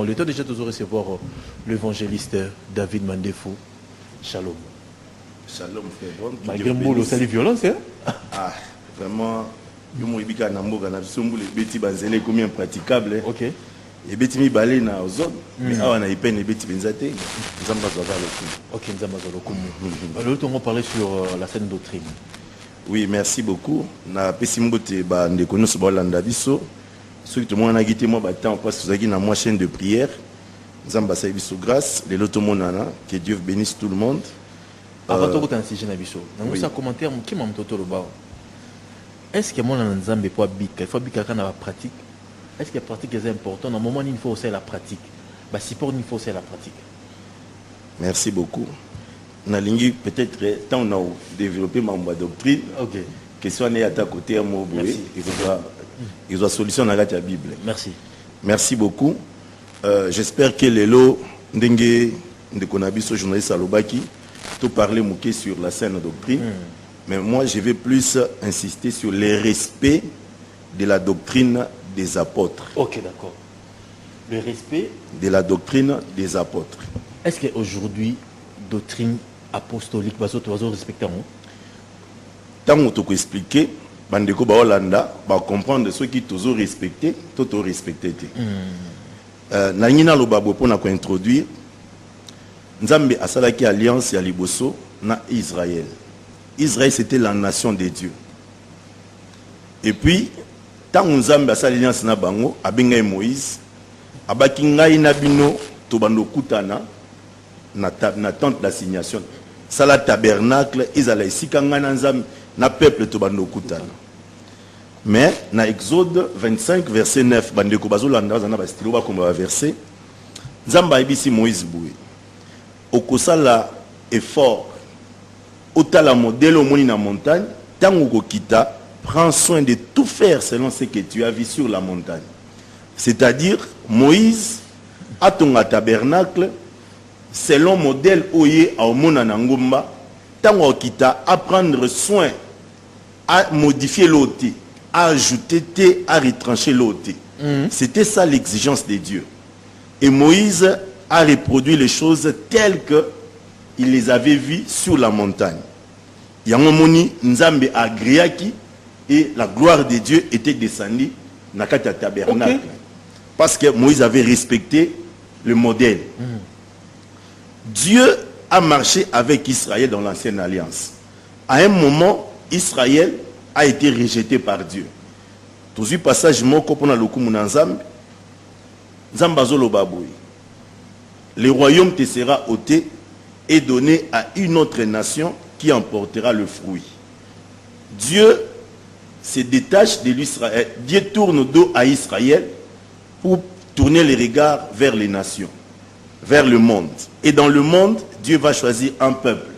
Le temps déjà de recevoir l'évangéliste David Mandefou. Shalom. Shalom, frère. Malgré le boulot, c'est les violences, hein? Ah, vraiment, je me dis que les bêtis banzélés comme impraticables. Ok. Les bêtis mi balé na ozone, mais on a eu peine les bêtis benzate. Nous avons pas le coup. Ok, nous avons le coup. Alors, on va parler sur la scène doctrine. Oui, merci beaucoup. Na pesimbote ba ndeko nyonso ba landa biso. Ceux qui ont quitté moi temps parce que vous avez chaîne de prière. Nous avons passé biso grâce. Les loto monana. Que Dieu bénisse tout le monde. Avant de vous sujet na biso. Dans ce commentaire, qui m'a montré le bas. Est-ce que mon nzambe pour bika, il faut bika quand on a pratique. Est-ce que la pratique est importante? Dans le moment où il faut aussi la pratique. Bah support il faut aussi la pratique. Merci beaucoup. Nalingi peut-être tant on a développé ma doctrine. OK. Question n'est à ta côté à moi. Il doit solution dans la Bible. Merci. Merci beaucoup. J'espère que les lots ndenge de Konabiso journaliste Alobaki tout parler mouqué sur la saine doctrine. Mais moi je vais plus insister sur le respect de la doctrine des apôtres. OK, d'accord. Le respect de la doctrine des apôtres. Est-ce qu'aujourd'hui doctrine apostolique bazo respecter hein? Tant on te expliquer bandeko ba Hollanda ba comprendre ceux qui toujours respecté tout respecté. Na ngina lo babo pour na ko introduire Nzambe asalaki alliance ya liboso na Israël. Israël c'était la nation de Dieu. Et puis tant Nzambe asala alliance na bango abenga Moïse abaki ngai na bino to bando kutana na tente d'assignation. Sala tabernacle izala isika ngana Nzambe na peuple to bando kutana. Mais na Exode 25 verset 9 bandeko bazolanda na ba stilo ba komba verset Nzambe ayebisi Moïse boué. Okosala effort otala modèle au moni na montagne tango kokita prends soin de tout faire selon ce que tu as vu sur la montagne. C'est-à-dire Moïse a ton tabernacle selon modèle oye au mona na ngomba tango okita à prendre soin à modifier l'autre, à ajouter, à retrancher l'autre. C'était ça l'exigence de Dieu. Et Moïse a reproduit les choses telles qu'il les avait vues sur la montagne. Yangomoni Nzambe agriaki et la gloire de Dieu était descendue dans le tabernacle. Okay. Parce que Moïse avait respecté le modèle. Dieu a marché avec Israël dans l'ancienne alliance. À un moment, Israël a été rejeté par Dieu. Tous les passages moko pona lokumu na Nzambe. Nzambe azolo baboui. Le royaume te sera ôté et donné à une autre nation qui emportera le fruit. Dieu se détache de l'Israël. Dieu tourne dos à Israël pour tourner les regards vers les nations, vers le monde. Et dans le monde, Dieu va choisir un peuple.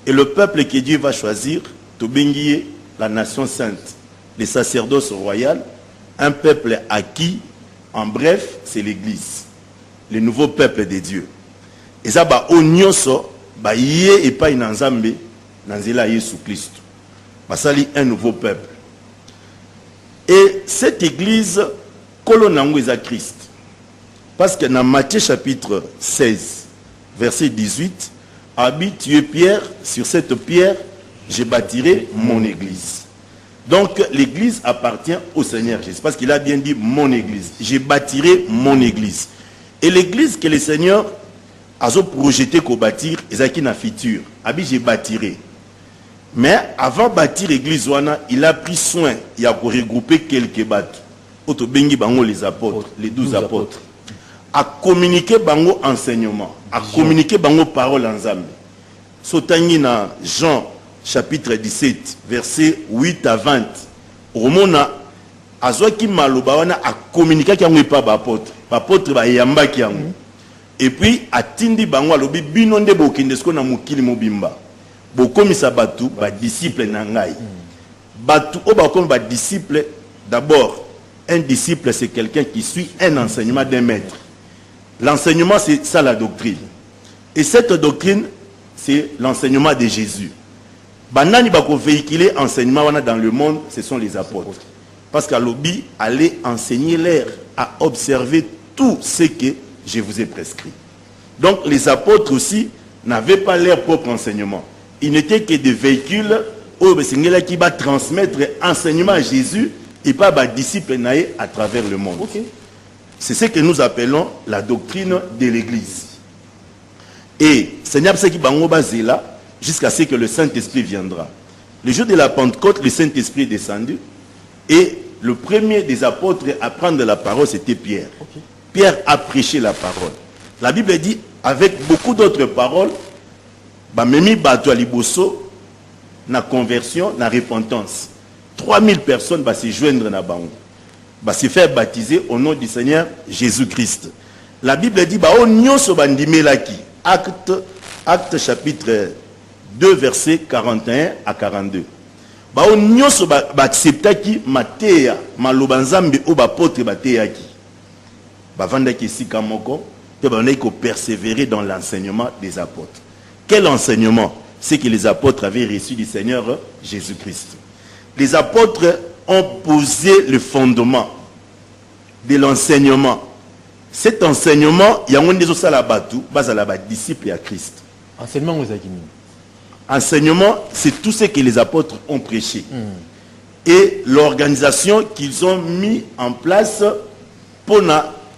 Et le peuple que Dieu va choisir, Tobengié, la nation sainte, le sacerdoce royal, un peuple acquis, en bref, c'est l'Église. Le nouveau peuple de Dieu. Et ça, onyoso, yé et pas inanzambe, nanzela Yesu Christ. Ça, un nouveau peuple. Et cette église, kolonango est à Christ. Parce que dans Matthieu chapitre 16, verset 18, habite tu es Pierre, sur cette pierre, je bâtirai mon église. Donc l'église appartient au Seigneur Jésus. Parce qu'il a bien dit mon église. Je bâtirai mon église. Et l'église que le Seigneur a projeté qu'on bâtir, c'est une future. Abi je bâtirai. Mais avant de bâtir l'église, il a pris soin. Il a regroupé quelques bâtiments. Auto bengi bango les apôtres, les 12 apôtres. A communiqué bango enseignement, a communiqué bango parole en Zambie. Sotangi na Jean chapitre 17 verset 8 à 20. Romona azoki maloba wana a communiqué ki pas apôtre. Apôtre ba yamba ki yango. Et puis atindi bango alobi bino nde bokende sko na mukili mobimba. Bokomisa batu ba disciple na ngai. Batu o ba comme ba disciple d'abord. Un disciple, c'est quelqu'un qui suit un enseignement d'un maître. L'enseignement, c'est ça la doctrine. Et cette doctrine, c'est l'enseignement de Jésus. Banani bako véhiculer enseignement dans le monde, ce sont les apôtres. Parce qu'à l'obi, aller enseigner l'air, à observer tout ce que je vous ai prescrit. Donc les apôtres aussi n'avaient pas leur propre enseignement. Ils n'étaient que des véhicules qui va transmettre enseignement à Jésus et pas à disciples à travers le monde. Okay. C'est ce que nous appelons la doctrine de l'Église. Et Seigneur, c'est qui est là jusqu'à ce que le Saint-Esprit viendra. Le jour de la Pentecôte, le Saint-Esprit est descendu et le premier des apôtres à prendre la parole, c'était Pierre. Okay. Pierre a prêché la parole. La Bible dit, avec beaucoup d'autres paroles, Memi Bato Aliboso, na conversion, na repentance. 3000 personnes vont se joindre na bango. Va se faire baptiser au nom du Seigneur Jésus-Christ. La Bible dit, Acte chapitre 2, versets 41 à 42. Acceptaki mateya malobanzambe o bapotre bateyaki. Bavandaki sikamoko te banaki ko persévérer dans l'enseignement des apôtres. Quel enseignement? C'est que les apôtres avaient reçu du Seigneur Jésus-Christ. Les apôtres ont posé le fondement de l'enseignement. Cet enseignement, il y a un des disciples à Christ. Enseignement, enseignement, c'est tout ce que les apôtres ont prêché. Et l'organisation qu'ils ont mis en place pour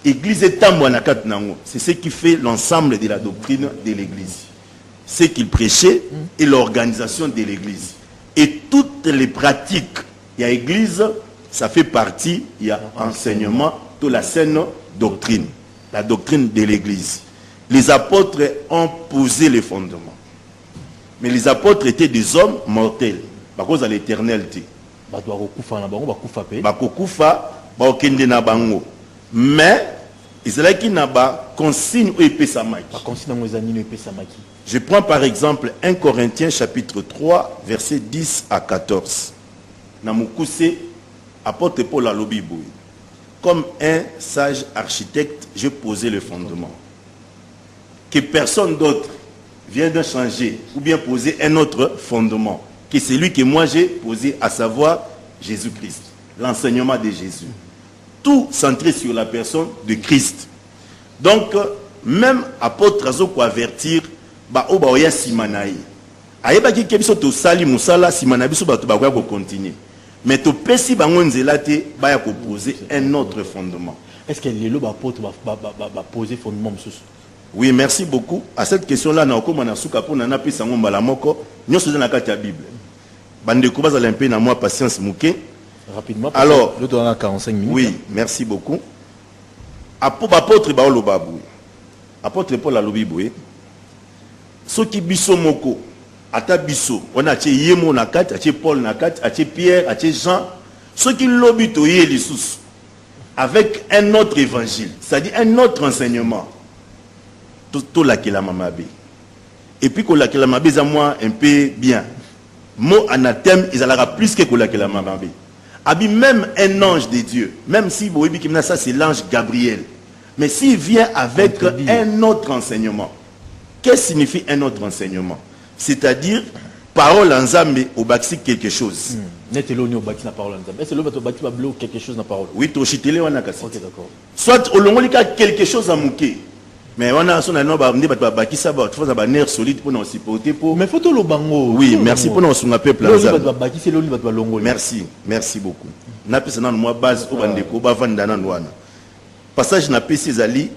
l'église. C'est ce qui fait l'ensemble de la doctrine de l'église. Ce qu'ils prêchaient et l'organisation de l'église. Et toutes les pratiques, il y a église, ça fait partie, il y a enseignement, de la saine doctrine. La doctrine de l'église. Les apôtres ont posé les fondements. Mais les apôtres étaient des hommes mortels. À cause de l'éternalité. Mais, Israël n'a pas consigne ou épée samaki. Je prends par exemple 1 Corinthiens chapitre 3, versets 10 à 14. Namoukousse, apôtre Paul à l'Obibouy. Comme un sage architecte, j'ai posé le fondement. Que personne d'autre vienne de changer ou bien poser un autre fondement. Que c'est lui que moi j'ai posé, à savoir Jésus-Christ. L'enseignement de Jésus. Tout centré sur la personne de Christ. Donc, même apôtre Azoko avertir, oya simanaï. Ayeba ki kebiso to sali musala simana biso ba to ba ko continuer. Mais to pesi bango nzela te ba ya ko poser un autre fondement. Est-ce que les loba apôtre va poser fondement mususu? Oui, merci beaucoup. À cette question-là, na ko mana suka po na pesa ngomba la moko, nyoso na kati ya Bible. Bande ko bazala un peu na moi patience muke. Rapidement. Alors, le temps a 45 minutes. Oui, merci beaucoup. Apôtre ba olobabou. Apôtre Paul alobiboué. Ce qui biso moko, ata biso, on a tché yemo na kati, a tché Paul na kati, a tché Pierre, a tché Jean, ce qui lobito yé les sous, avec un autre évangile, c'est-à-dire un autre enseignement, tout la qui la mamabe. Et puis que la qui la mamabe, ça moi un peu bien. Mot anathème, ils allera plus que la qui la mamabe. Abi même un ange de Dieu, même si vous voyez que ça c'est l'ange Gabriel, mais s'il vient avec un autre enseignement. Qu'est-ce que signifie un autre enseignement? C'est-à-dire, parole en zambe au baxi quelque chose. N'est-ce pas parole en zambe? Est-ce que quelque chose dans parole? Oui, tu chitele wana kasi. Ok, d'accord. Soit au longolika quelque chose à mouké. Mais on a son nom ba ndi ba bakisa ba tu fais ba nerf solide pour nous supporter pour. Mais faut le bango. Oui, merci pour nous son peuple en zambe. Merci, merci beaucoup. Na pesa na moi base au bandeko ba vanda na wana. Passage na pesa zali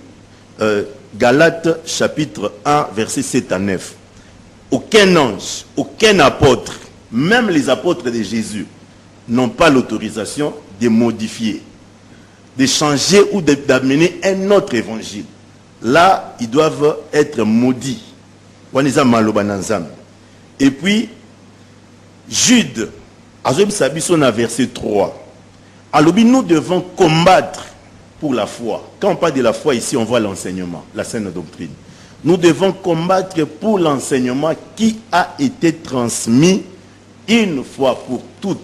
Galates chapitre 1 verset 7 à 9. Aucun ange, aucun apôtre, même les apôtres de Jésus, n'ont pas l'autorisation de modifier, de changer ou d'amener un autre évangile. Là, ils doivent être maudits. Et puis, Jude, à verset 3. Alors, nous devons combattre pour la foi. Quand on parle de la foi ici, on voit l'enseignement, la saine doctrine. Nous devons combattre pour l'enseignement qui a été transmis une fois pour toutes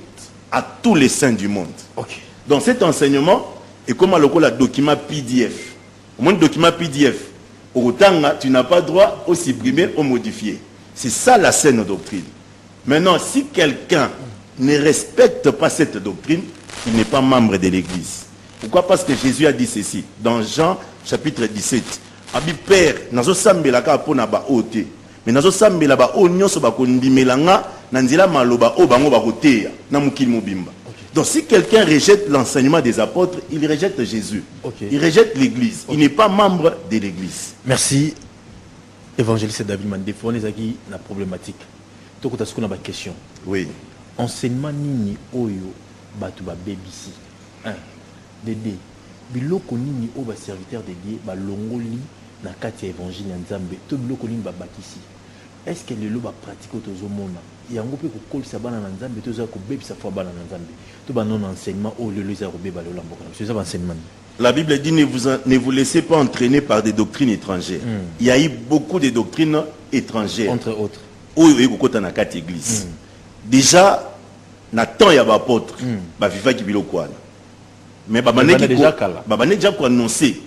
à tous les saints du monde. Okay. Donc cet enseignement est comme le document PDF. Au moins le document PDF, tu n'as pas droit au supprimer ou modifier. C'est ça la saine doctrine. Maintenant, si quelqu'un ne respecte pas cette doctrine, il n'est pas membre de l'Église. Pourquoi? Parce que Jésus a dit ceci dans Jean chapitre 17. Abi père, nazo sambela ka pona ba ote. Mais nazo sambela ba o nyonso ba kondimelanga na nzela maloba o bango ba koteya na mukili mobimba. Donc si quelqu'un rejette l'enseignement des apôtres, il rejette Jésus. Il rejette l'église. Il n'est pas membre de l'église. Merci. Évangéliste David Mandefo, on est aquí la problématique. Donc on a ce qu'on a une question. Oui. Enseignement nini oyo batu ba BBC. 1. Dédé. Biloko nini o ba serviteur de Dieu ba longoli na kati ya évangile ya Nzambe. To biloko nini ba bakisi. Est-ce que le lo ba pratique otozomona? Yango pe ko kolisa bana na Nzambe toza ko bebisa fo bana na Nzambe. To ba non enseignement o le lo za ko beba lo lamboka. C'est ça enseignement. La Bible dit ne vous laissez pas entraîner par des doctrines étrangères. Il y a eu beaucoup de doctrines étrangères. Entre autres. Oyo ekokota na kati église. Déjà na temps ya ba apôtre ba vivaki biloko wana. Mais ba maneki déjà ko annoncer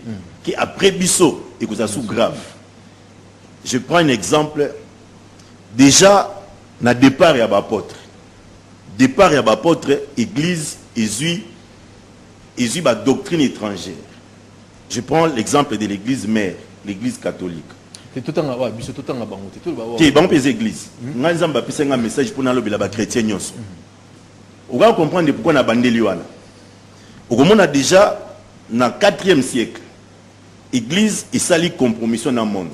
que après biso ekoza sous grave. Je prends un exemple. Déjà na départ ya ba apôtre. Départ ya ba apôtre église Jésus ba doctrine étrangère. Je prends l'exemple de l'église mère, l'église catholique. C'est tout en bas, biso tout en bas, tout en bas. Qui bon les églises. Nga nzamba pesa nga message pour na lobela ba chrétien nyonso. On va comprendre pourquoi na bandeli wana. On a déjà na 4e siècle. Église et sali compromission dans le monde.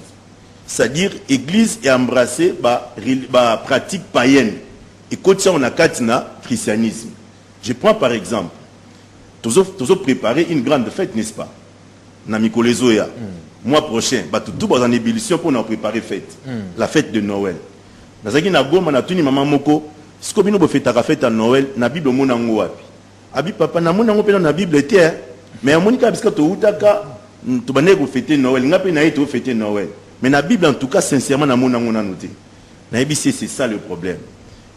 C'est-à-dire église est embrassée ba pratique païenne. Et quand ça on a katina christianisme. Je prends par exemple toujours préparer une grande fête, n'est-ce pas? Namikolezoya. Mois prochain, tout en ébullition pour nous préparer fête. La fête de Noël. Nazaki na goma na tuni maman moko, ce que bino bo fête la fête à Noël, na Bible mona ngo wapi. Abi papa na mona ngo pe na Bible était, mais amonika biska to utaka to bané ko fêter Noël, ngape na to fêter Noël. Mais na Bible en tout cas sincèrement na mona ngo na noté. Na ebisi c'est ça le problème.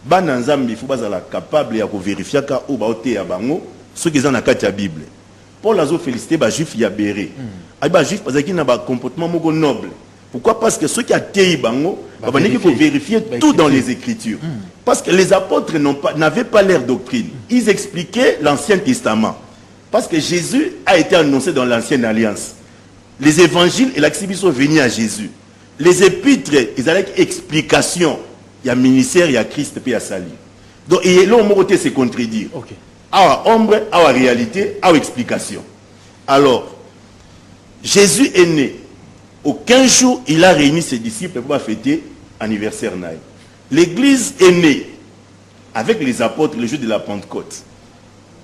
Bana nzambi faut bazala capable ya ko vérifier ka o ba oté ya bango. Ceux qui sont dans la Bible. Paul a félicité les juifs y a béré. Les juifs parce qu'ils ont un comportement noble. Pourquoi? Parce que ceux qui ont été bango, il faut vérifier tout dans les Écritures. Parce que les apôtres n'avaient pas leur doctrine. Ils expliquaient l'Ancien Testament. Parce que Jésus a été annoncé dans l'Ancienne Alliance. Les évangiles et l'accès sont venus à Jésus. Les épîtres, ils avaient explication. Il y a ministère, il y a Christ, puis il y a Sali. Donc, il y a l'homme qui se contredire. À ombre, à réalité, à explication. Alors, Jésus est né. Au 15 jours, il a réuni ses disciples pour fêter l'anniversaire. L'église est née avec les apôtres le jour de la Pentecôte.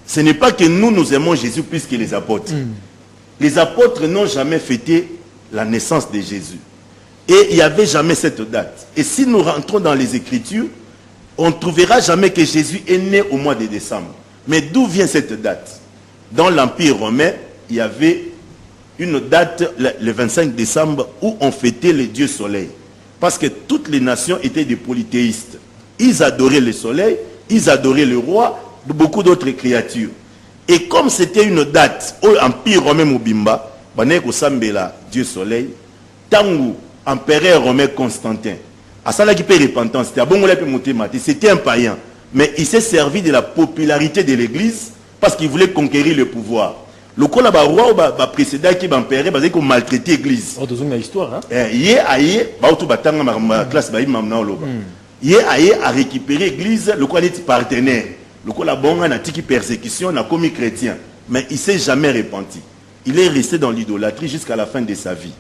Ce n'est pas que nous aimons Jésus plus que les apôtres. Les apôtres n'ont jamais fêté la naissance de Jésus. Et il n'y avait jamais cette date. Et si nous rentrons dans les Écritures, on ne trouvera jamais que Jésus est né au mois de décembre. Mais d'où vient cette date? Dans l'Empire romain, il y avait une date, le 25 décembre, où on fêtait le dieu soleil. Parce que toutes les nations étaient des polythéistes. Ils adoraient le soleil, ils adoraient le roi, beaucoup d'autres créatures. Et comme c'était une date où l'Empire romain Mobimba, dieu soleil, Tangu, empereur romain Constantin, à ça qui peut repentance, c'était un païen. Mais il s'est servi de la popularité de l'église parce qu'il voulait conquérir le pouvoir. Le roi précédent qui empereur, parce qu'il maltraité l'église. Oh, une histoire, hein? Il a récupéré l'église, le roi est partenaire. Le roi a été persécution, il a commis chrétien. Mais il ne s'est jamais repenti. Il est resté dans l'idolâtrie jusqu'à la fin de sa vie.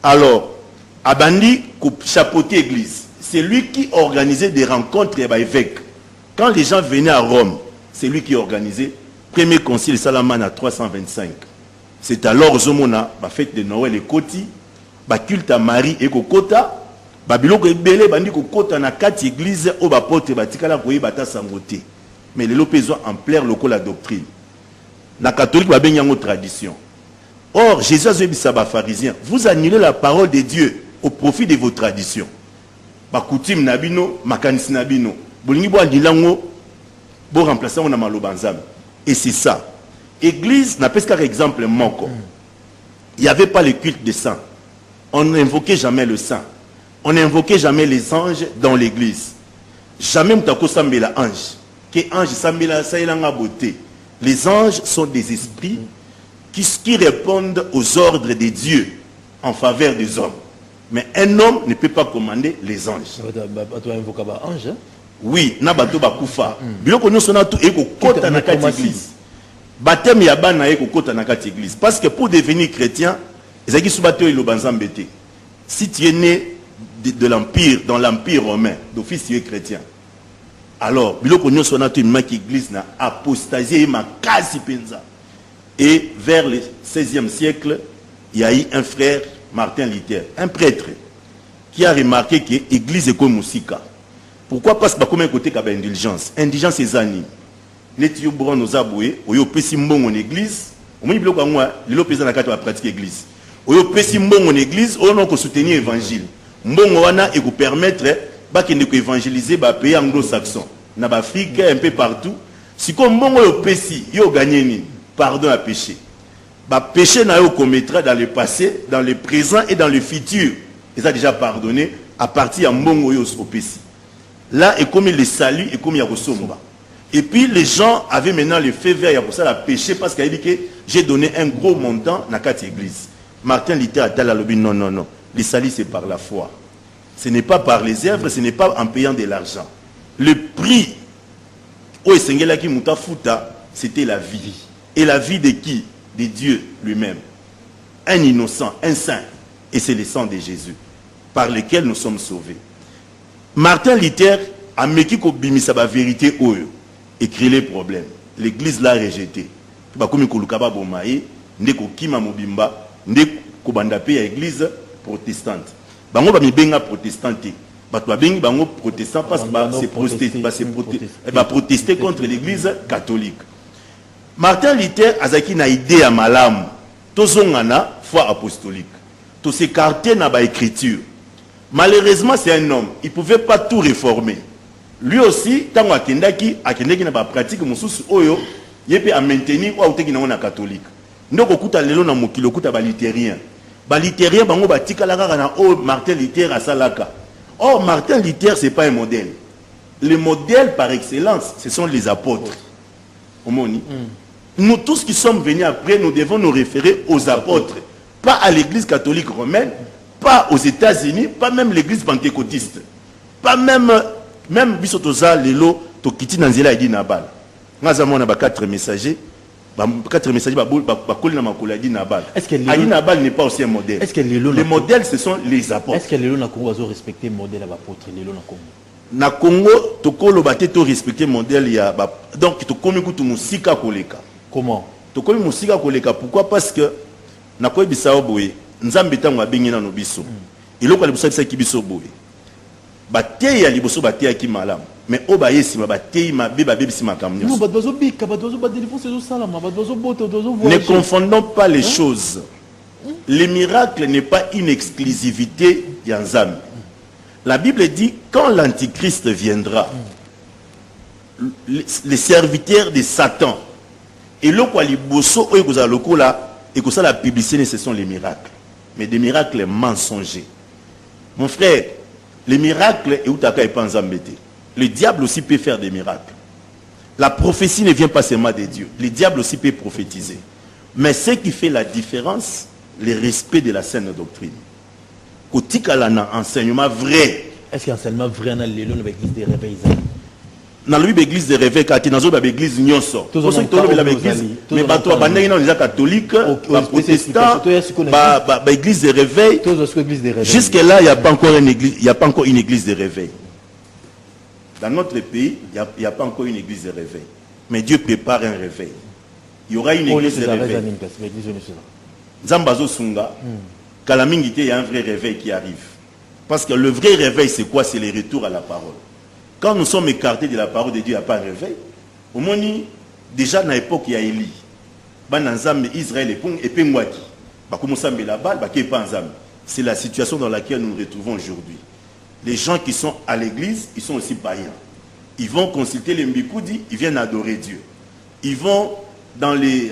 Alors, Abandi chapeauté l'église. C'est lui qui organisait des rencontres avec l'évêque. Quand les gens venaient à Rome, c'est lui qui organisait le premier concile Salaman à 325. C'est alors Zomona, la fête de Noël et Koti, le culte à Marie et Kokota, Babiloko et Belé, Bandi Kokota na 4 églises au Bapote, Batikala Koye Bata Sangote. Mais les lopézons en plaire loko la doctrine. La catholique va bien y tradition. Or, Jésus a dit à pharisien, vous annulez la parole de Dieu au profit de vos traditions. Bakoutim Nabino, Makanis Nabino. Et c'est ça. Église n'a pas qu'un exemple manquant. Il n'y avait pas le culte des saints. On n'invoquait jamais le saint. On n'invoquait jamais les anges dans l'église. Jamais mutako sambela ange. Que ange sambela saïlanga beauté. Les anges sont des esprits qui répondent aux ordres de Dieu en faveur des hommes. Mais un homme ne peut pas commander les anges. Oui, na bato bakufa. Biloko nyonso na tout eko kota na kati église. Baptême ya bana eko kota na kati église parce que pour devenir chrétien, ezaki subato ilo banzambe te. Si tu es né de l'empire, dans l'empire romain, d'office tu es chrétien. Alors, biloko nyonso na tout une église na apostasie ma kasi penza. Et vers le 16e siècle, il y a eu un frère Martin Luther, un prêtre qui a remarqué que l'église est comme musica. Pourquoi? Parce que comme un côté qu'il y a indulgence. Indulgence c'est zani. Netio bron nos aboué, oyo pesi mbongo en église. Au moins biloko ngwa, lelo pesa na kati wa pratique église. Oyo pesi mbongo en église, oyo non ko soutenir évangile. Mbongo wana et vous permettre ba kende ko évangéliser ba pays anglo-saxon. Na ba Afrique un peu partout. Si comme mbongo yo pesi, yo gagner ni pardon à péché. Ba péché na yo commettra dans le passé, dans le présent et dans le futur. Ils ont déjà pardonné à partir de mbongo yo au pesi. Là, et comme il les salue, et comme il y a Rosomba. Et puis, les gens avaient maintenant le feu vert, il y a pour ça la péché, parce qu'il a dit que j'ai donné un gros montant dans cette église. Martin Luther a dit à l'objet, non, non, non. Le salut, c'est par la foi. Ce n'est pas par les œuvres, ce n'est pas en payant de l'argent. Le prix, c'était la vie. Et la vie de qui? De Dieu lui-même. Un innocent, un saint. Et c'est le sang de Jésus, par lequel nous sommes sauvés. Martin Luther a meki ko bimisa ba vérité oyo et créé les problèmes. L'église l'a rejeté. Ba komi ko lukaba bomaye ndeko kima mobimba ndeko banda pe ya église protestante. Bango ba mibenga protestante. Ba to bengi bango protestant parce que ba protester contre l'église catholique. Martin Luther azaki na idée ya malamu. Tozongana foi apostolique. To s'écarter na ba écriture. Malheureusement, c'est un homme. Il ne pouvait pas tout réformer. Lui aussi, tant qu'il n'a pas pratique, il peut maintenir ou catholique. Nous avons luthérien. Luthérien, Martin Luther à Salaka. Or, Martin Luther, ce n'est pas un modèle. Le modèle par excellence, ce sont les apôtres. Nous tous qui sommes venus après, nous devons nous référer aux apôtres. Pas à l'église catholique romaine, pas aux États-Unis, pas même l'église pentecôtiste, pas même Bissotoza, Lelo, Tokiti Nanzela et Dinabal. Nous avons 4 messagers. 4 messagers, est-ce que Nabal n'est pas aussi un modèle? Est-ce que les modèles, ce sont les apôtres? Est-ce que les Congo ont respecté le modèle à l'apôtre? Na Congo, Tokolo Bate to respecté le modèle. Donc, Tokomi Kutu Musika Koleka. Comment? Tokomi Musika Koleka. Pourquoi? Parce que Nakoy Bissao Boye. Nzambe tango abengina no biso iloko liboso bisa kibiso boye bateyi ya liboso bateyi ki malamu mais oba yesima bateyi mabe babebisi makamnyo. Non, badozo bika badozo ba délivrance zo salama badozo boto badozo voyager. Ne confondons pas les choses. Le miracle n'est pas une exclusivité ya Nzambe. La Bible dit quand l'antichrist viendra, les serviteurs de Satan et loko liboso oyo kozala lokola et que ça la publicité ce sont les miracles. Mais des miracles mensongers. Mon frère, les miracles, le diable aussi peut faire des miracles. La prophétie ne vient pas seulement de Dieu. Le diable aussi peut prophétiser. Mais ce qui fait la différence, le respect de la saine doctrine. Quand il y a un enseignement vrai. Est-ce qu'il y a un enseignement vrai dans l'église des réveils? Dans l'église de réveil, quand il y a l'église nyonso, mais bateau abandonné dans les catholiques, protestants, l'église de réveil. Jusque là, il n'y a pas encore une église, il y a pas encore une église de réveil. Dans notre pays, il n'y a pas encore une église de réveil. Mais Dieu prépare un réveil. Il y aura une église de réveil. Zambazo Sunga, Kalamingite, il y a un vrai réveil qui arrive. Parce que le vrai réveil, c'est quoi? C'est le retour à la parole. Quand nous sommes écartés de la parole de Dieu, il n'y a pas de réveil. Au moins, déjà dans l'époque, il y a Élie. Israël et Pengwaki. C'est la situation dans laquelle nous nous retrouvons aujourd'hui. Les gens qui sont à l'église, ils sont aussi païens. Ils vont consulter les Mbikoudi, ils viennent adorer Dieu. Ils vont dans les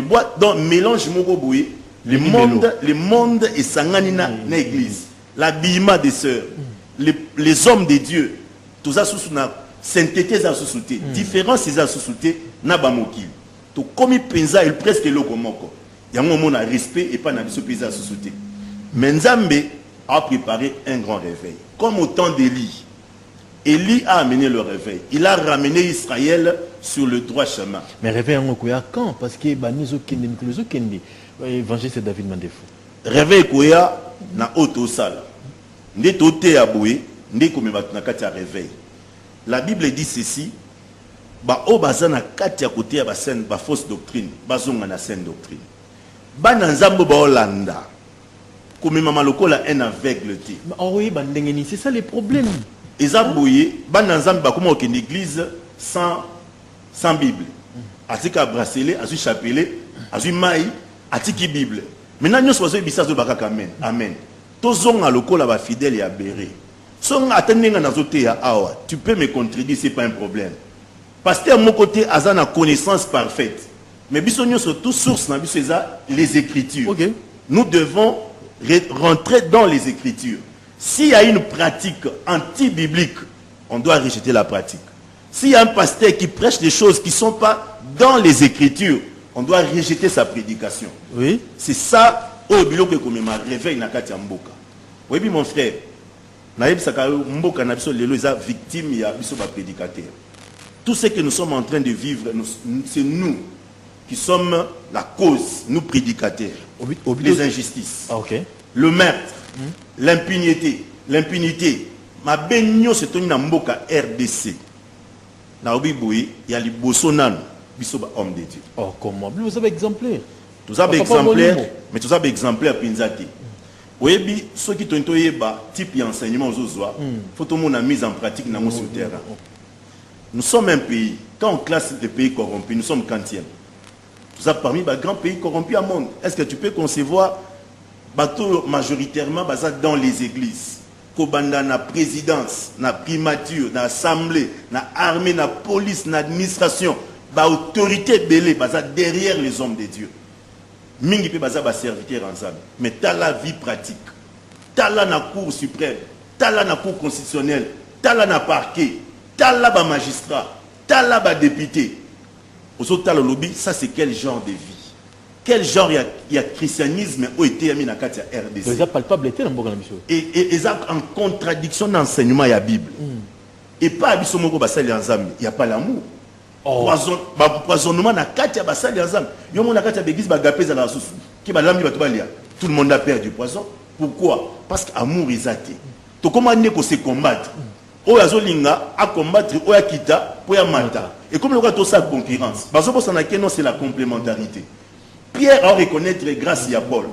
bois, dans mélange Mogoboui, le monde est sanganina na l'église. L'habillement des sœurs, les hommes de Dieu. Tout ça sous na sainteté ça sous différence ça sous na bamoki. To komi penza il presque lokomoko. Il y a un moment de respect et pas dans ce pays à société. Mais Nzambe a préparé un grand réveil. Comme au temps d'Élie. Élie a amené le réveil. Il a ramené Israël sur le droit chemin. Mais réveil en Okoya quand? Parce que l'évangile c'est David Mandefo. Réveil Koya na auto sala. Nde toté aboué, nde komeba na kati ya réveil. La Bible dit ceci, ba o bazana kati ya côté ya ba scène ba fausse doctrine, bazonga na saine doctrine. Ba na nzambo ba Olanda. Komema malokola un aveugle ti. Oui, bandengeni, c'est ça les problèmes. Ezabouye, ba na nzambo ba koma okende église sans Bible. Atika bracelet, azu chapelet, azu mai, atiki Bible. Maintenant nous sommes bisa zo bakaka amen. Amen. Tozonga lokola ba fidèle ya béré. Songa atendenga na zote ya awa, tu peux me contredire, c'est pas un problème. Pasteur mon côté azana connaissance parfaite. Mais biso nyo surtout source na biso les écritures. OK. Nous devons rentrer dans les écritures. S'il y a une pratique anti-biblique, on doit rejeter la pratique. S'il y a un pasteur qui prêche des choses qui ne sont pas dans les écritures, on doit rejeter sa prédication. Oui. C'est ça, au bilo que comme ma réveil na kati mboka. Oui, mon frère, naïb saka mboka na biso lelo eza victime ya biso ba prédicateur. Tout ce que nous sommes en train de vivre, c'est nous qui sommes la cause, nous prédicateurs. Les injustices. Ah, OK. Le meurtre, l'impunité, ma benyo c'est toni na mboka RDC. Na obiboui, il y a les bosonan, biso ba homme de Dieu. Oh, comment? Vous avez exemplaire. Tous avez exemplaire, mais tous avez exemplaire pinzati. Oyebi, ceux qui t'ont yeba type d'enseignement aux autres, faut tout le monde a mise en pratique dans sur terrain. Nous sommes un pays, quand on classe les pays corrompus, nous sommes 40e. Tout ça parmi les grands pays corrompus au monde. Est-ce que tu peux concevoir bateau majoritairement basé dans les églises? Kobanda na présidence, na primature, na assemblée, na armée, na police, na administration, ba autorité belé basé derrière les hommes de Dieu. Mingi pe basé ba serviteur ensemble. Mais t'as la vie pratique. T'as la na cour suprême, t'as la na cour constitutionnelle, t'as la na parquet, t'as la ba magistrat, t'as la ba député. Au autres le lobby, ça c'est quel genre de vie? Quel genre il y a christianisme où était mis dans la RDC? Les palpable était dans le mission. Et ça en contradiction d'enseignement il y a Bible. Et pas abisso moko basali ensemble, il y a pas l'amour. Poisonnement na kati ya basali ensemble. Yo mo na kati ya l'église ba gapeza la source. Ki ba lambi ba to balia. Tout le monde a perdu poison. Pourquoi? Parce qu'amour est athée. To comment ne ko se combattre? Oyo linga a combattre oya kita pour ya mata. Et comme le roi tout ça concurrence. Parce que non c'est la complémentarité. Pierre a reconnaître grâce à Paul.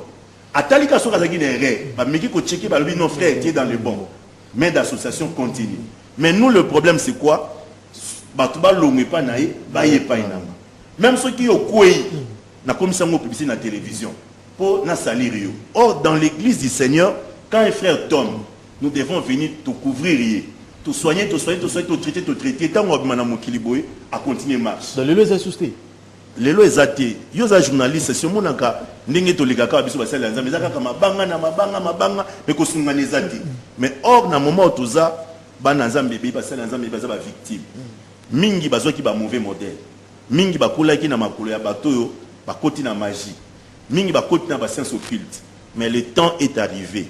Atalika soka zaki n'erreur. Ba meki ko checker ba lui non frère qui est dans le bon. Mais d'association continue. Mais nous le problème c'est quoi? Batuba longé pas naïe, ba yé pas inama. Même ceux qui ont koué na commission de publicité na télévision pour na salir yo. Or dans l'église du Seigneur, quand un frère tombe, nous devons venir te couvrir, te soigner, te traiter, tant qu'on a mon kiliboé à continuer marche. Dans les lieux assistés. Les lois athées, yo za journaliste c'est mon naka ndenge to ligaka biso basala nzambe zaka mabanga mais ko sunga nezati. Mais or na moment toza bana nzambe be basala nzambe baza ba victime. Mingi bazoki ba mauvais modèle. Mingi bakolaki na makolo ya bato yo bakoti na magie. Mingi bakoti na ba science occulte. Mais le temps est arrivé.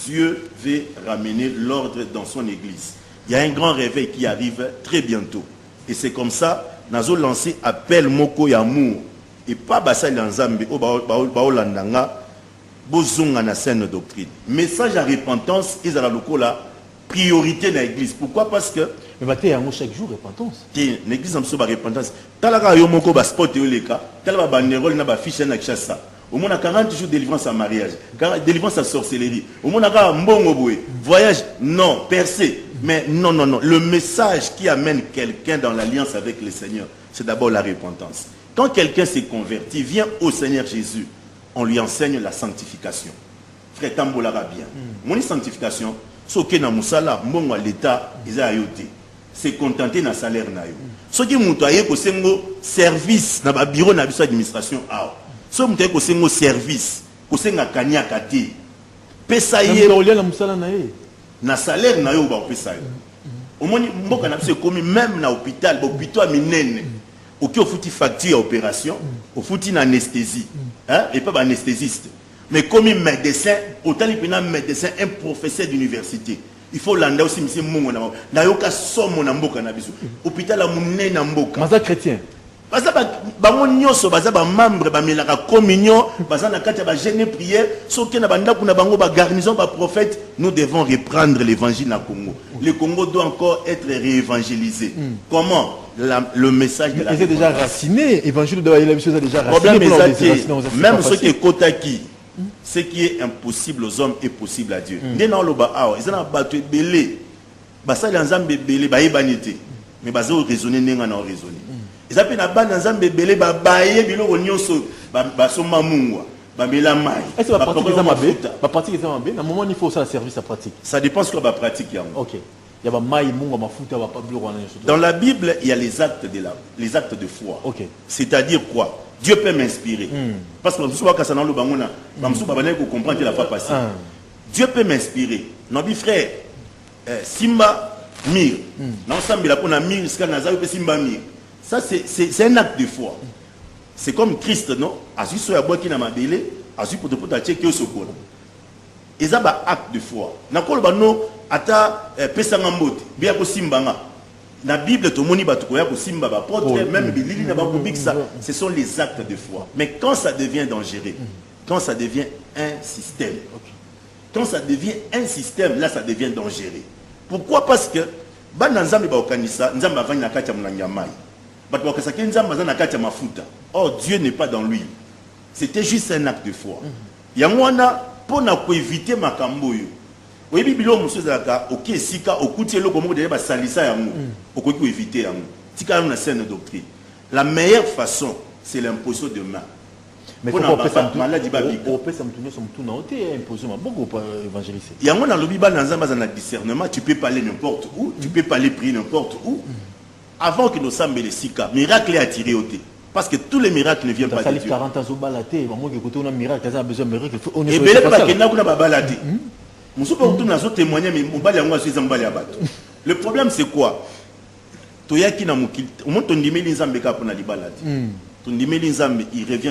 Dieu veut ramener l'ordre dans son église. Il y a un grand réveil qui arrive très bientôt. Et c'est comme ça nazo lancé appel moko ya amour et pas basali nzambe o ba olandanga bozonga na saine doctrine. Message à repentance ils la lokola priorité dans l'église. Pourquoi? Parce que mais baté yango chaque jour repentance. L'église amso ba repentance. Talaka yo moko ba sport yo leka, talaba ba nerol na ba fiche na kishasa. Au moins 40 jours de délivrance à mariage, délivrance à sorcellerie. Au moins mbongo boy, voyage non, percé. Mais non. Le message qui amène quelqu'un dans l'alliance avec le Seigneur, c'est d'abord la repentance. Quand quelqu'un s'est converti, vient au Seigneur Jésus, on lui enseigne la sanctification. Frère Tambolara bien. Mon sanctification, ce qui est dans Moussala, mbongo à l'État, ils ont ayoté. C'est contenté dans le salaire. Ce qui est moutoyé, c'est un service dans le bureau de l'administration. Ce qui est un service, c'est un kanyaka te. Pesa ye na salaire na yo ba pesa yo. Omoni mboka na biso komi même na hôpital, ba hôpital minene. Ok, au foutu facture opération, au foutu une anesthésie, hein, et pas anesthésiste. Mais comme un médecin, autant il peut un médecin, un professeur d'université. Il faut l'anda aussi, monsieur Mungo, na yoka somo na mboka na biso. Hôpital à mouné na mboka. Maza chrétien. Baza bango nyonso baza ba membre ba melaka communion, baza na kati ba jeûne prière, soki na banda kuna bango ba garnison ba prophète, nous devons reprendre l'évangile na Congo. Le Congo doit encore être réévangélisé. Comment le message de la ils sont déjà racinés, l'évangile de la mission est déjà raciné. Même ce qui est Kotaki, ce qui est impossible aux hommes est possible à Dieu. Dès dans le bas, ils ont battu belé. Basa les ensemble belé, ba ibanité. Mais basa raisonner n'enga na raisonner. Ils appellent na ban ensemble belé ba baye bilo nyonso ba soma mungwa. Ba mela mai. Est-ce que la pratique est mabé? La pratique est mabé. À un moment il faut ça service à pratique. Ça dépend ce que la pratique y a. OK. Il y a mai mungwa mafuta ba bureau. Dans la Bible, il y a les actes de foi. OK. C'est-à-dire quoi? Dieu peut m'inspirer. Parce que je comprendre la fois passée. Dieu peut m'inspirer. Notre frère, Simba Mir. L'ensemble la pona Mir, Simba Mir. Ça, c'est un acte de foi. C'est comme Christ, non? Asu so ya boki na mabele, asu pour te checker au secours. Et ça, c'est un acte de foi. Nakolo bano ata pesanga mbote, bien ko simbanga. La Bible, tout le monde même ce sont les actes de foi. Mais quand ça devient dangereux, quand ça devient un système, quand ça devient un système, là ça devient dangereux. Pourquoi? Parce que or Dieu n'est pas dans lui. C'était juste un acte de foi. Yangwana pour éviter ma kamboyo. Oui, bilo musozaka OK sika okuti eloko moko de ba salisa yango okoki éviter yango tika na scène doctrine. La meilleure façon c'est l'imposition de main. Mais pour pas maladie babika on peut s'amtuner son tout na oté imposition beaucoup pour évangéliser. Yango na lobi ba na nzamba na discernement, tu peux parler n'importe où, tu peux parler prier n'importe où. Avant que nous semble les sika, miracle est attiré au thé. Parce que tous les miracles ne viennent pas de Dieu. 40 ans au balaté, maman qui écoute on a miracle, ça a besoin de miracle. Et belé ba kena kuna ba balaté. Le problème c'est quoi? Il revient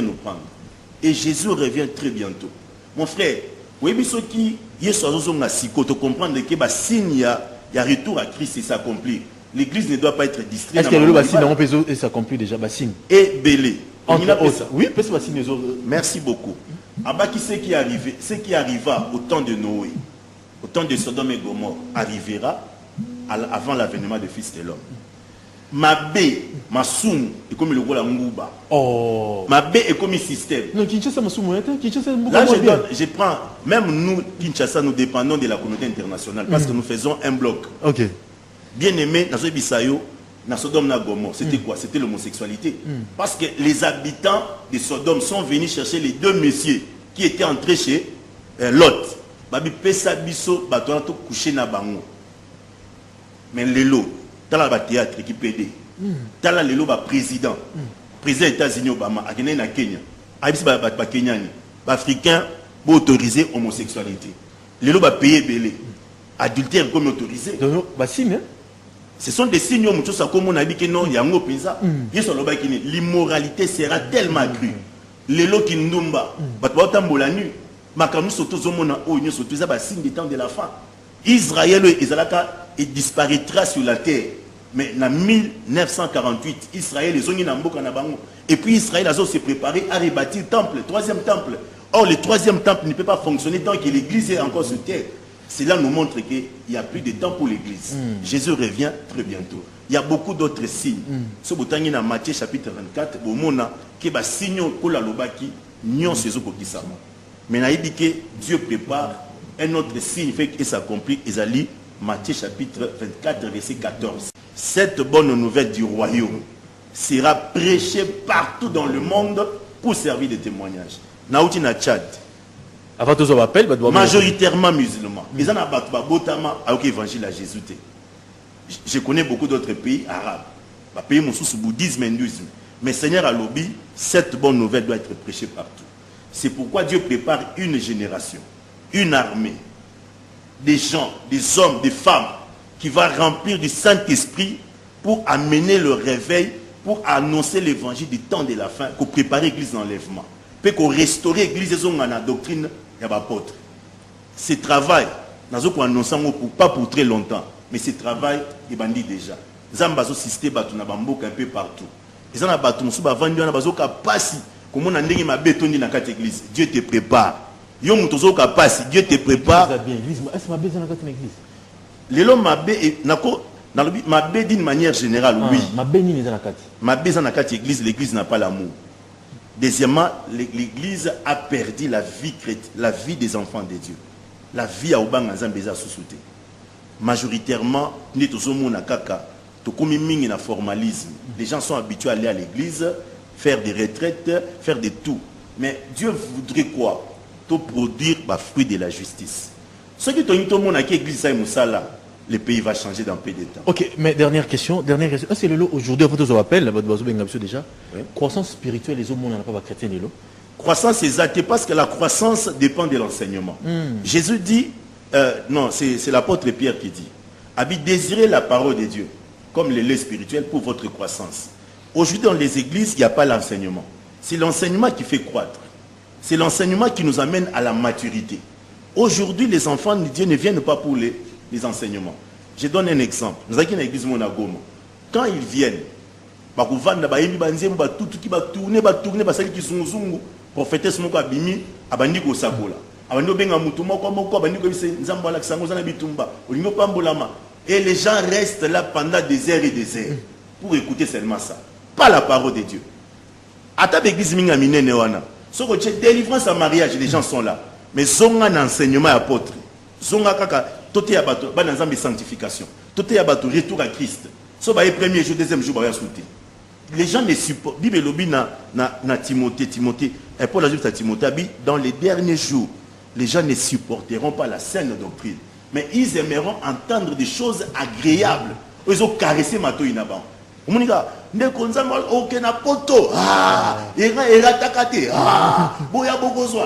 nous prendre. Et Jésus revient très bientôt. Mon frère, vous comprendre que le signe il y a retour à Christ et s'accomplir. L'église ne doit pas être distraite. Est-ce que le signe s'accomplit déjà? Et belé. Oui, merci beaucoup. Ce qui arriva au temps de Noé, au temps de Sodome et Gomorrhe, arrivera avant l'avènement du Fils de l'homme. Mabé, Massoum, est comme le rôle à Ngouba. Mabé est comme un système. Non, Kinshasa, Massoum, là, je prends, même nous, Kinshasa, nous dépendons de la communauté internationale parce que nous faisons un bloc. Ok. Bien aimé, dans ce Bissayo, dans Sodome et Gomorrhe, c'était quoi? C'était l'homosexualité. Parce que les habitants de Sodome sont venus chercher les deux messieurs qui étaient entrés chez Lot. Babi pesa biso bato to coucher na bango. Mais lelo tala ba théâtre qui pédé. Tala lelo ba président. Président États-Unis Obama akene na Kenya. Abisi ba Kenyani. Ba africain ba autoriser homosexualité. Lelo ba payer belé. Adultère comme autorisé. Donc ba signe. Ce sont des signes où ça comme on a dit que non yango pesa. Yeso loba kini l'immoralité sera tellement accrue. Lelo kindumba bato ba tambola nu. Signe des temps de la fin. Israël et disparaîtra sur la terre. Mais en 1948, Israël est zone et puis Israël a se préparé à rebâtir le temple, le troisième temple. Or, le troisième temple ne peut pas fonctionner tant que l'église est encore sur terre. Cela nous montre qu'il n'y a plus de temps pour l'église. Jésus revient très bientôt. Il y a beaucoup d'autres signes. Ce boutangi dans Matthieu chapitre 24, au moment que les signes pour la lobaki, nyon ces eaux qui s'amont. Mais il dit que Dieu prépare un autre signe fait qu'il s'accomplit. Isaïe, Matthieu chapitre 24, verset 14. Cette bonne nouvelle du royaume sera prêchée partout dans le monde pour servir de témoignage. Naouti na Tchad. Majoritairement musulmans. Ils en ont botama avec l'évangile à Jésus. Je connais beaucoup d'autres pays arabes. Pays sous bouddhisme et hindouisme. Mais Seigneur a lobby, cette bonne nouvelle doit être prêchée partout. C'est pourquoi Dieu prépare une génération, une armée, des gens, des hommes, des femmes, qui va remplir du Saint-Esprit pour amener le réveil pour annoncer l'évangile du temps de la fin, pour préparer l'église d'enlèvement, puis pour restaurer l'église dans la doctrine de l'apôtre. Ce travail, nous avons annoncé pas pour très longtemps, mais ce travail, il bandit déjà. Nous avons un système un peu partout. Nous avons un système comment on a dit ma béton dans cette église. Dieu te prépare. Yo mutozo ka passe, Dieu te prépare. Est-ce que ma bé dans cette église? Lelo ma bé nako ma bé d'une manière générale, oui. Ma bé ni dans la carte. Ma bé dans la carte église, l'église n'a pas l'amour. Deuxièmement, l'église a perdu la vie chrétienne, la vie des enfants de Dieu. La vie à Obanga Zambeza sous-souté. Majoritairement, ni tozo mona kaka, to komi mingi na formalisme. Les gens sont habitués à aller à l'église, faire des retraites, faire de tout. Mais Dieu voudrait quoi? Tout produire les fruits de la justice. Ce qui est tout le monde à l'église, le pays va changer dans peu de temps. Ok, mais dernière question. Est-ce que le lot aujourd'hui, on vous appelle, déjà, croissance spirituelle, les hommes n'ont pas chrétien les lots. Croissance exacte parce que la croissance dépend de l'enseignement. Jésus dit, non, c'est l'apôtre Pierre qui dit, habitez désirer la parole de Dieu comme le lait spirituel pour votre croissance. Aujourd'hui, dans les églises, il n'y a pas l'enseignement. C'est l'enseignement qui fait croître. C'est l'enseignement qui nous amène à la maturité. Aujourd'hui, les enfants de Dieu ne viennent pas pour les enseignements. Je donne un exemple. Nous avons une église Monagoma. Quand ils viennent, et les gens restent là pendant des heures et des heures pour écouter seulement ça. Pas la parole de Dieu. À ta église mingamine newana. So que délivrance à mariage, les gens sont là. Mais zonga un enseignement apôtre. Zonga kaka toté ya bato ba nzambe sanctification. Toté ya bato retour à Christ. So ba premier jour, deuxième jour ba ya sauter. Les gens ne supportent. Bible lobi na Timothée et Paul a dit à Timothée dans les derniers jours, les gens ne supporteront pas la saine doctrine, mais ils aimeront entendre des choses agréables. Ils ont caressé mato inaban. Monika, ne konzama aucun poto. Era takate. Boya bogozo.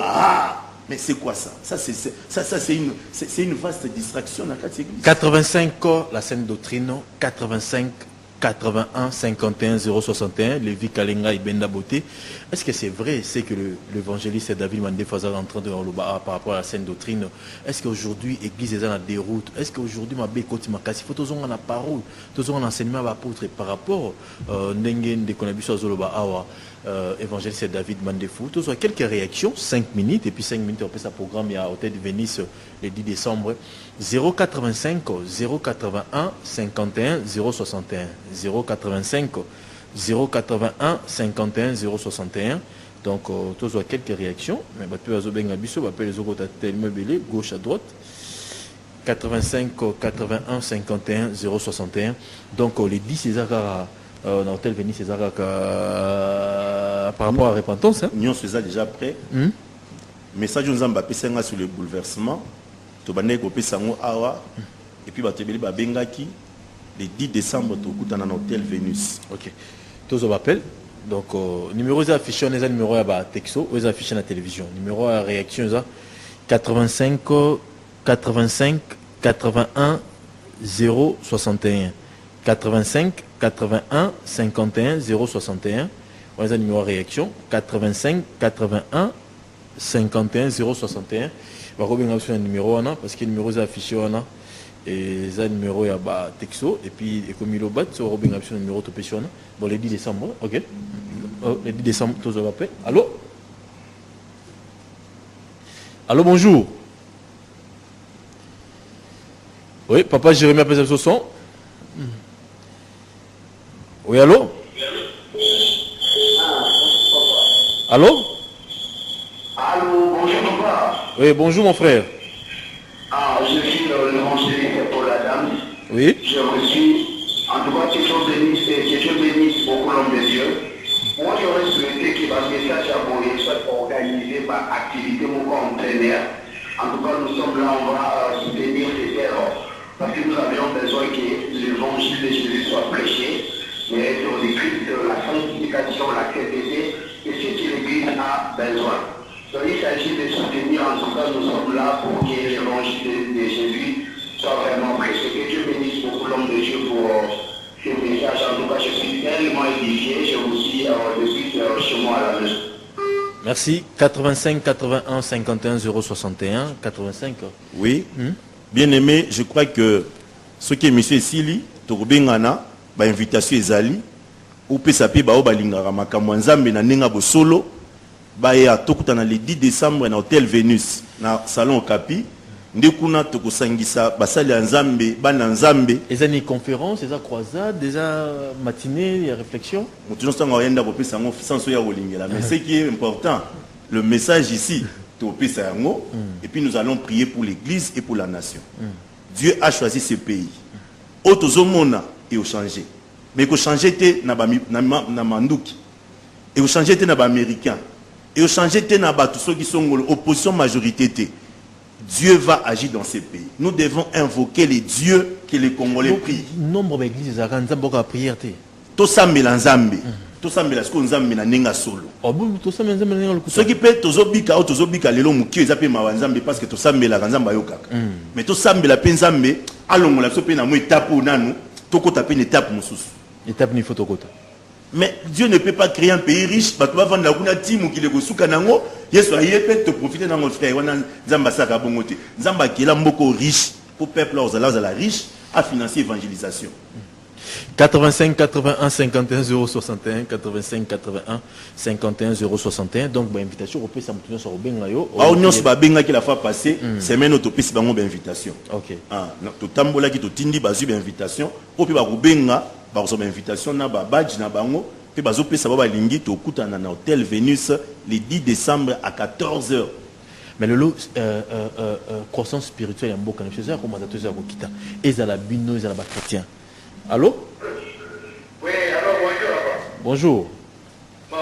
Mais c'est quoi ça? Ça c'est une vaste distraction dans la église. 85 ans, la saine doctrine, 85 81 51 061, Lévi Kalenga et Benda Beauté. Est-ce que c'est vrai, c'est que l'évangéliste David Mandé-Faza est en train de par rapport à la saine doctrine? Est-ce qu'aujourd'hui, l'église est dans la déroute? Est-ce qu'aujourd'hui, ma bécote makasi, il faut toujours la parole, toujours l'enseignement à apôtre par rapport à Nengen de Konabiswa Zoloba Awa, évangéliste David Mandé-Fou. Toujours quelques réactions, 5 minutes, et puis 5 minutes, on peut sa programme, il y a Hôtel de Venise le 10 décembre. 085 081 51 061 085 081 51 061. Donc tous ont quelques réactions, mais les autres tellement belé gauche à droite. 85 81 51 061. Donc les 10 César dans l'hôtel Venise César par rapport à la repentance. Nous sommes déjà prêts. Message nous avons appelé sur le bouleversement. Et puis le 10 décembre dans l'hôtel Vénus. Ok. Tous on appelle. Donc numéro affiché, on a numéro à texto, on affiché la télévision. Numéro à réaction 85 81 061 85 81 51 061. On a numéro à réaction 85 81 51 061. On va revenir sur un numéro parce que le numéro est affiché et ça numéro est à texto et puis comme il bat on va revenir sur un numéro de pétion. Bon le 10 décembre, ok. Le 10 décembre tous on va appeler. Allô. Allô, bonjour. Oui, papa Jérémy appelle ce son. Oui, allô. Allô. Allô, bonjour papa. Oui, bonjour mon frère. Je suis l'évangéliste pour la dame. Oui. J'ai reçu, en tout cas, que Dieu bénisse beaucoup l'homme de Dieu. Moi, j'aurais souhaité que votre message à Boye soit organisé par activité mon entraîneur. En tout cas, nous sommes là, on va soutenir ces erreurs. Parce que nous avions besoin que l'évangile de Jésus soit prêché, mais sur les Christ, la sanctification, la chrétienté, et ce que l'Église a besoin. Donc il s'agit de soutenir, en tout cas nous sommes là pour que l'évangile de Jésus soit vraiment prêché. Que Dieu bénisse beaucoup l'homme de Dieu pour ce message. En tout cas je suis tellement édifié chez moi à la maison. Merci. 85 81 51 061 85. Oui. Bien aimé, je crois que ce qui est monsieur Sili, Torobengana, ba invitation ezali, ou pesapi ba obalingara makambo nzambe na nenga bo solo, ba ya tokutana le 10 décembre na hôtel Vénus na salon Okapi, ndekuna tokosangisa basali ya nzambe, bana nzambe. Est-ce une conférence, est-ce une croisade, est-ce une matinée, il y a réflexion? Mutuno sanga oyenda bo pesa ngo sans ya olingela, mais ce qui est important, le message ici, topesa yango, et puis nous allons prier pour l'église et pour la nation. Dieu a choisi ce pays. Otozomona et au changer. Mais il changer te na manduki. Et au changer te na ba américain. Et au changer te na ba tous ceux qui sont opposition majorité te. Dieu va agir dans ces pays. Nous devons invoquer les dieux que les Congolais prient. Nombre d'églises à Ranzamboka prière te. To sambela nzambe. To sambela sko nzambe na nenga solo. Obu to sambela nzambe na nenga ceux qui peut tozobika ou tozobika lelo mukio ezape mawanzambe parce que to sambela nzamba yokaka. Mais to sambela pe nzambe alongola so pe na mo étape nanu to kota pe une étape mususu. Étape ni photokota. Mais Dieu ne peut pas créer un pays riche, bato ba vanda kuna timu ki le kosuka nango, Yesu ayepe te profiter nango frère wana nzamba saka bongote. Nzamba ki la mboko riche pour peuple aux la riche à financer l'évangélisation. 85 81 51 061 85 81 51 061 donc ba invitation opé ça mutuno sur benga yo ah on se ba benga qui la fois passée semaine autopiste bango ba invitation. OK ah to tambola ki to tindi bazu ba invitation opi ba rubenga ba so ba invitation na ba badge na bango pe bazo pesa ba lingi to kutana na hôtel Vénus le 10 décembre à 14h. Mais le lot croissance spirituelle en boka na chez comme ça ko kita ezala bino ezala ba chrétien. Allô? Oui, allô, bonjour. Bonjour. Bon,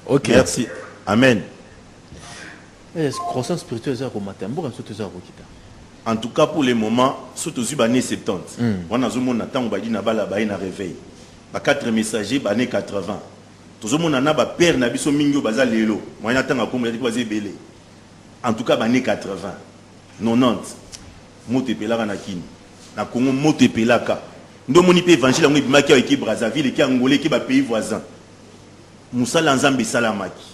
ok, merci. Amen. Croissance spirituelle, en tout cas, pour le moment, surtout aux années 70, on a zoomé na tango badi na bala baï na réveil. Ba 4 messagers années 80. Tout monde na ba père na biso mingo baza lelo. Moi na tanga ko meli baza belé. En tout cas, années 80, 90. Mote pelaka na kini. Na Congo mote pelaka. Ndo moni pe évangile ngo bimaki avec Brazzaville et Angolais qui ba pays voisin. Moussa Nzambe salamaki.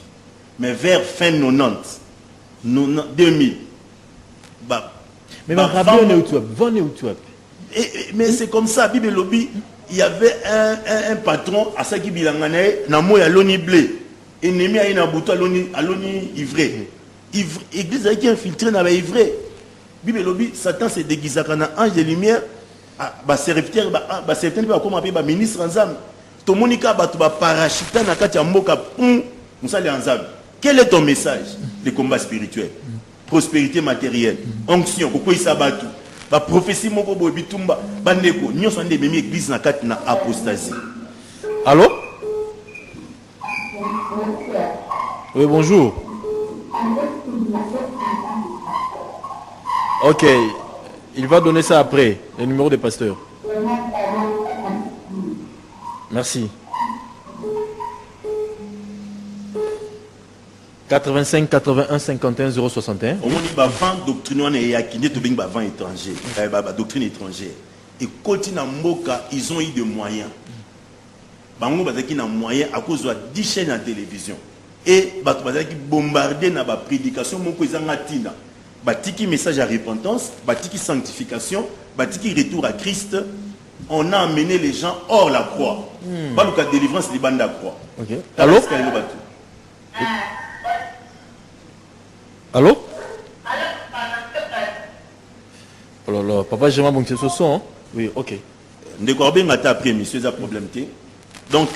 Mais vers fin 90, 2000 mais mais c'est comme ça, Bible Lobby, il y avait un patron à ça qui bilangane na moya loni blé ennemi a na buto aloni ivré église qui infiltré na ba ivré. Bible Lobby, Satan s'est déguisé comme un ange de lumière ba serviteur ba serviteur ba comme ba ministre Nzambe to monika ba to ba parachita na kati ya mboka musali Nzambe. Quel est ton message? Le combat spirituel, prospérité matérielle, onction, pourquoi il s'abattu, la prophétie moko bobi tumba, bandeko, nous sommes des mêmes églises na kat na apostasie. Allô? Oui, bonjour. Ok, il va donner ça après, le numéro des pasteurs. Merci. 85 81 51 061. On dit bah vent doctrine on est yakine to bing bah vent étranger, bah doctrine étrangère. Et continue à Moka, ils ont eu des moyens. Bango bazaki na moyen à cause de 10 chaînes à télévision. Et bah bazaki bombardé na ba prédication moko izanga tina. Batiki message à repentance, batiki sanctification, batiki retour à Christ. On a amené les gens hors la croix. Pas le cas de délivrance des bandes à croix. OK. Allô? Allô? Oh là là, papa, j'aimerais bon que ce son. Hein? Oui, ok. De Corbin m'a appris, monsieur, ça problème. Donc,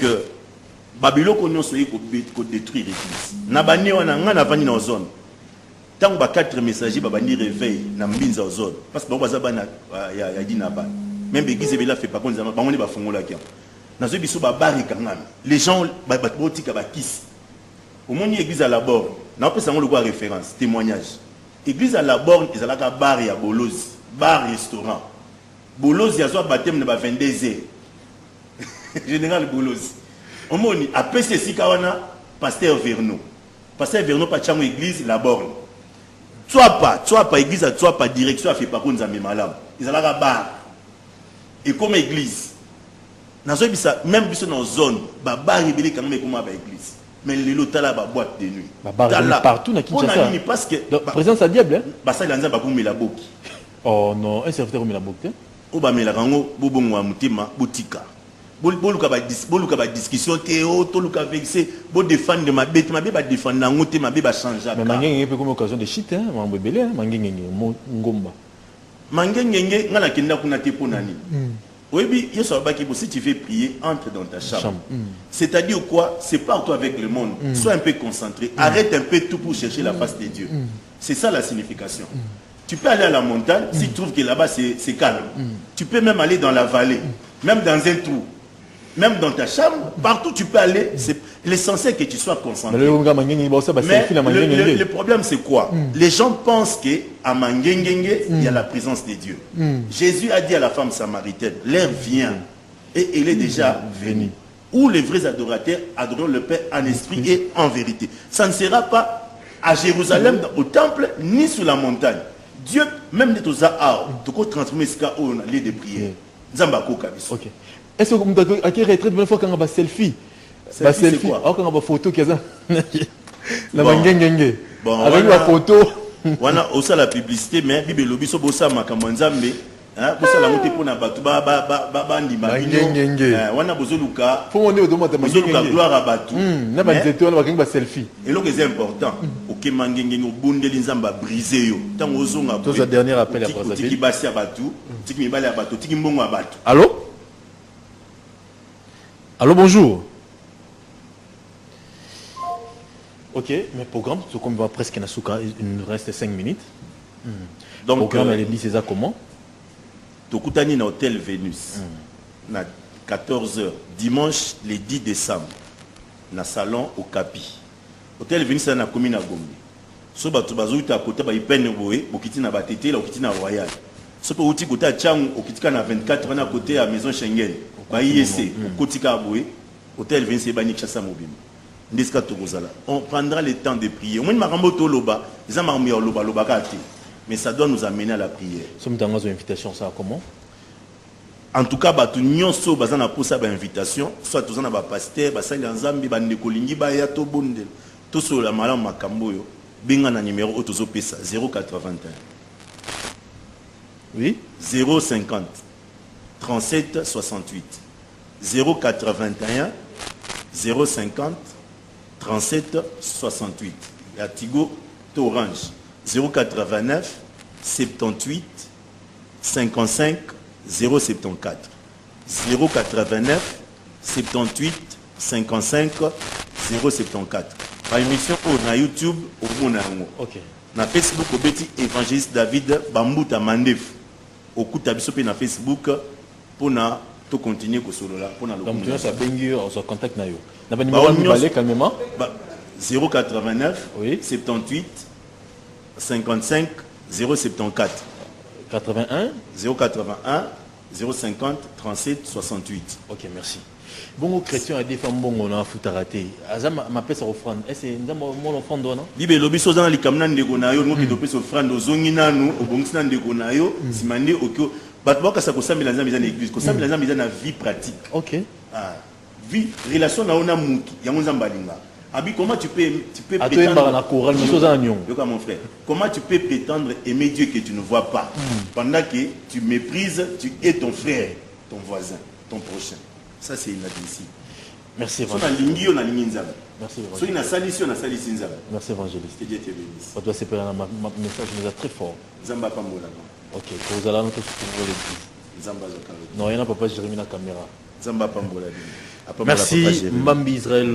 Babylone, qu'on a détruit l'église. Nabani, on a venu dans la zone. Tant que 4 messagers, babani réveil, na mbinza aux zone. Parce que babazabana, y a dit naba. Même l'église est là, fait pas qu'on les a, on est bafongol là. Dans ce biso babari quand même. Les gens, babotika bakis. Au moins, l'église à la borne. Nous avons le référence, témoignage. L'église à la borne, ils ont un bar et Bolozi, bar restaurant. Bolozi, il y a un baptême de 22 heures. Général Bolozi. Au moins, après ceci, pasteur Verno. Pasteur Verno, pas de église, la borne. Soit pas église, soit pas direction, fait pas qu'on zame malam. Ils allaient là-bas. Et comme église, même si dans zone, bar rebelle quand même comme église. Mais les lots là ba boîte de nuit. Partout na Kinshasa. Parce que présence à diable. Ça il a ba la boki. Oh non, un serviteur comme la boki. O ba mela rango bobongo mutima botika. Boluka ba discussion théo to luka vexé, bo défendre ma bête, ma ba défendre na ngote ma ba changer. Mais mangenge peut comme occasion de shit hein, mambo belé hein, mangenge ngomba. Mangenge ngala kinda kuna te ponani. Oui, si tu veux prier, entre dans ta chambre. C'est-à-dire quoi? C'est pas toi avec le monde. Sois un peu concentré. Arrête un peu tout pour chercher la face de Dieu. C'est ça la signification. Tu peux aller à la montagne si tu trouves que là-bas c'est calme. Tu peux même aller dans la vallée, même dans un trou, même dans ta chambre. Partout tu peux aller. L'essentiel que tu sois concentré. Mais le problème c'est quoi? Les gens pensent qu'à Mangengenge, il y a la présence de Dieu. Jésus a dit à la femme samaritaine, l'heure vient et elle est déjà venue. Où les vrais adorateurs adoreront le Père en esprit et en vérité. Ça ne sera pas à Jérusalem, au temple, ni sur la montagne. Dieu, même les Zahar, tu peux transformer ce cas où on a lieu de prière. Ok. Est-ce que vous avez une retraite une fois quand on a selfie? Selfie c'est quoi? Quand on a une photo qui est ça. La mangengenge. Avec la photo. On a aussi la publicité, mais Bible lobby so bossa makamanzambe. Hein, bossa la montée pour na batu ba ndima. On a besoin luka. Faut on est au domate mangengenge. Gloire à batu. Na ba zeto na ba selfie. Et là c'est important. OK mangengenge obundeli nzamba briser yo. Tant ozonga. Tout ça dernier appel à Brazzaville. Tiki basi à batu, tiki mibale à batu, tiki mbongo à batu. Allô? Allô, bonjour. Ok, mais programme, ce qu'on va presque na souka, il nous reste 5 minutes. Donc, programme, elle dit c'est ça comment? Tokutani na hôtel Vénus. Na 14h dimanche le 10 décembre. Na salon au Capi. Hôtel Vénus na commune à Gombe. So batu bazuita côté ba ipene boye, bokiti na batete la okiti na Royal. So po uti côté à Chang okitika na 24 na côté à Maison Schengen. Ba IEC, kotika boye, hôtel Vénus ba Kinshasa mobile. On prendra le temps de prier. Mais ça doit nous amener à la prière. Invitation, ça comment? En tout cas, nous avons pour ça invitation. Soit nous avons un pasteur, tout sur la malam makamboyo. Binga na numéro 081. Oui. 050 37 68. 081 050 37 68. La Tigo Orange 089 78 55 074. 089 78 55 074. Par émission na YouTube au Monango. OK. Na Facebook au petit évangéliste David Bambuta Mandef. Au coup tabisope na Facebook pour na to continuer ko solo là pour na le. Donc tu as ça bengi on se contacte na yo. Na ba numéro ni balé calmement. 089 oui 78 55 074 81 081 050 37 68. OK, merci. Bon chrétien a des femmes bon on a foutu raté. Azama ma pèse offrande. Est-ce que mon offrande non? Bible lobi so dans les kamna ndeko na yo ngoki to pèse offrande ozongi nanu obongisi na ndeko na yo simandi okyo bato bakasa ko sambela nzambe za na église ko sambela nzambe za na vie pratique. OK. Vie relation na ona muki yango nzamba linga. Abi comment tu peux prétendre la chorale mais chose en union. Mon frère, comment tu peux prétendre aimer Dieu que tu ne vois pas pendant que tu méprises, tu es ton frère, ton voisin, ton prochain. Ça c'est inadmissible. Merci évangéliste. Merci évangéliste. Merci évangéliste. Que Dieu te bénisse. On doit séparer ma message nous a très fort. Zamba pambola. OK, vous allez nous soutenir l'église. Zamba zakalo. Non, il y en a pas Jérémie la caméra. Zamba pambola. Merci Mambi Israël.